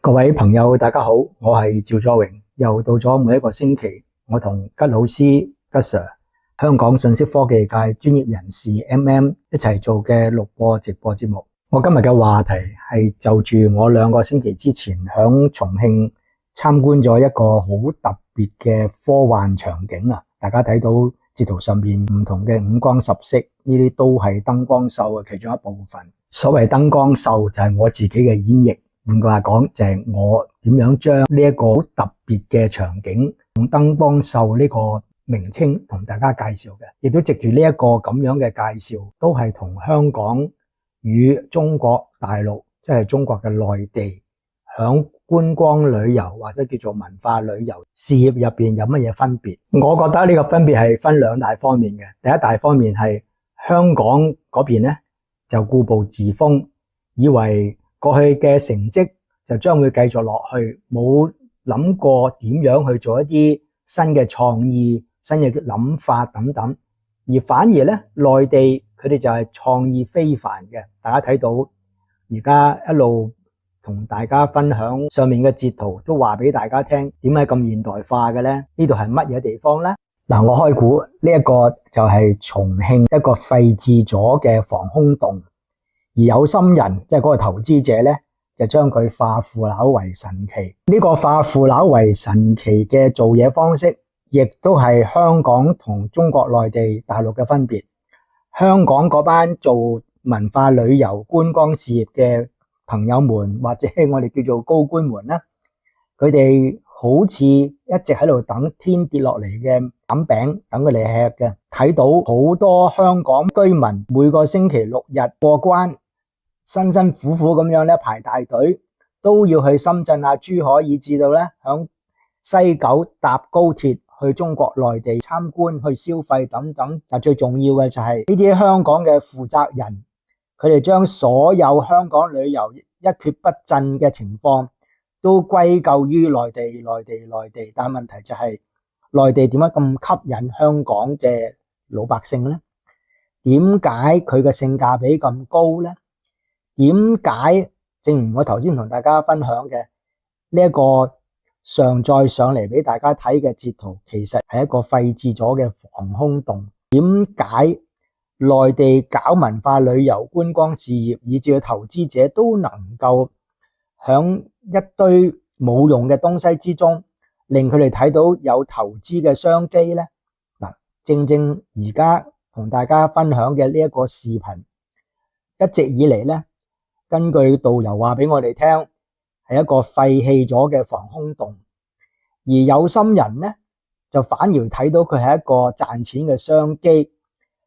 各位朋友，大家好，我係趙作榮，又到咗每一個星期，我同吉老師、吉 Sir、香港信息科技界專業人士 MM 一齊做嘅錄播直播節目。我今日嘅話題係就住我2個星期之前響重慶參觀咗一個好特別嘅科幻場景啊！大家睇到截圖上面唔同嘅五光十色，呢啲都係燈光秀嘅其中一部分。所謂燈光秀就係我自己嘅演繹。換句話講，就係我點樣將呢一個好特別嘅場景用燈光秀呢個名稱同大家介紹嘅，亦都藉住呢一個咁樣嘅介紹，都係同香港與中國大陸，即係中國嘅內地，響觀光旅遊或者叫做文化旅遊事業入邊有乜嘢分別？我覺得呢個分別係分2大方面嘅。第一大方面係香港嗰邊呢，就固步自封，以為過去嘅成績就將會繼續落去，冇諗過點樣去做一啲新嘅創意、新嘅諗法等等，而反而咧內地佢哋就係創意非凡嘅。大家睇到而家一路同大家分享上面嘅截圖，都話俾大家聽點解咁現代化嘅咧？呢度係乜嘢地方咧？嗱，我開估呢一個就係重慶一個廢置咗嘅防空洞。而有心人即係嗰個投資者咧，就將佢化腐朽為神奇。呢個化腐朽為神奇嘅做嘢方式，亦都係香港同中國內地大陸嘅分別。香港嗰班做文化旅遊觀光事業嘅朋友們，或者我哋叫做高官們咧，佢哋好似一直喺度等天跌落嚟嘅餡餅，等佢哋吃嘅。睇到好多香港居民每個星期6日過關，辛辛苦苦咁樣咧排大隊，都要去深圳啊、珠海，以至到咧響西九搭高鐵去中國內地參觀、去消費等等。但最重要嘅就係呢啲香港嘅負責人，佢哋將所有香港旅遊一蹶不振嘅情況都歸咎於內地。但係問題就係內地點解咁吸引香港嘅老百姓呢？點解佢嘅性價比咁高呢？點解正如我頭先同大家分享嘅呢一個上載上嚟俾大家睇嘅截圖，其實係一個廢置咗嘅防空洞。點解內地搞文化旅遊觀光事業以至投資者都能夠響一堆冇用嘅東西之中令佢哋睇到有投資嘅商機呢？嗱，正正而家同大家分享嘅呢一個視頻，一直以嚟呢，根據導遊話俾我哋聽，係一個廢棄咗嘅防空洞，而有心人呢，就反而睇到佢係一個賺錢嘅商機。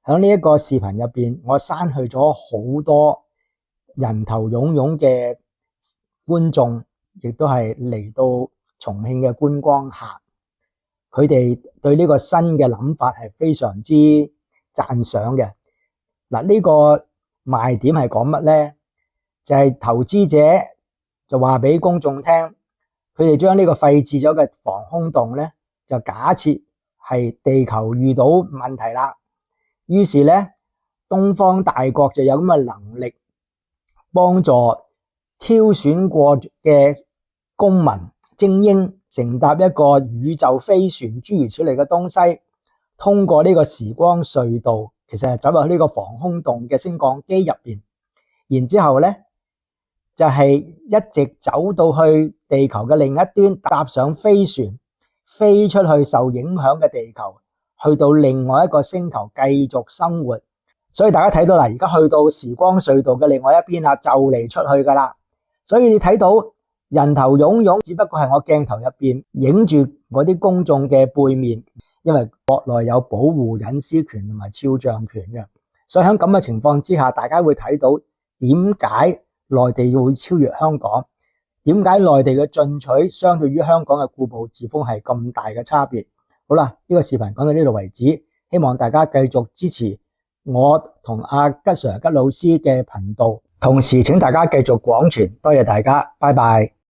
喺呢一個視頻入邊，我刪去咗好多人頭湧湧嘅觀眾，亦都係嚟到重慶嘅觀光客，佢哋對呢個新嘅諗法係非常之讚賞嘅。嗱，呢個賣點係講乜呢？就係投資者就話俾公眾聽，佢哋將呢個廢置咗嘅防空洞呢，就假設係地球遇到問題啦，於是呢，東方大國就有咁嘅能力幫助挑選過嘅公民精英乘搭一個宇宙飛船諸如此類嘅東西，通過呢個時光隧道，其實係走入呢個防空洞嘅升降機入邊，然之後呢，就係一直走到去地球嘅另一端，搭上飛船飛出去受影響嘅地球，去到另外一個星球繼續生活。所以大家睇到啦，而家去到時光隧道嘅另外一邊啦，就嚟出去噶啦。所以你睇到人頭湧湧，只不過係我鏡頭入邊影住嗰啲公眾嘅背面，因為國內有保護隱私權同埋肖像權嘅，所以喺咁嘅情況之下，大家會睇到點解內地會超越香港，點解內地嘅進取相對於香港嘅固步自封係咁大嘅差別。好啦，呢個視頻講到呢度為止，希望大家繼續支持我同阿吉 Sir 吉老師嘅頻道，同時請大家繼續廣傳，多謝大家，拜拜。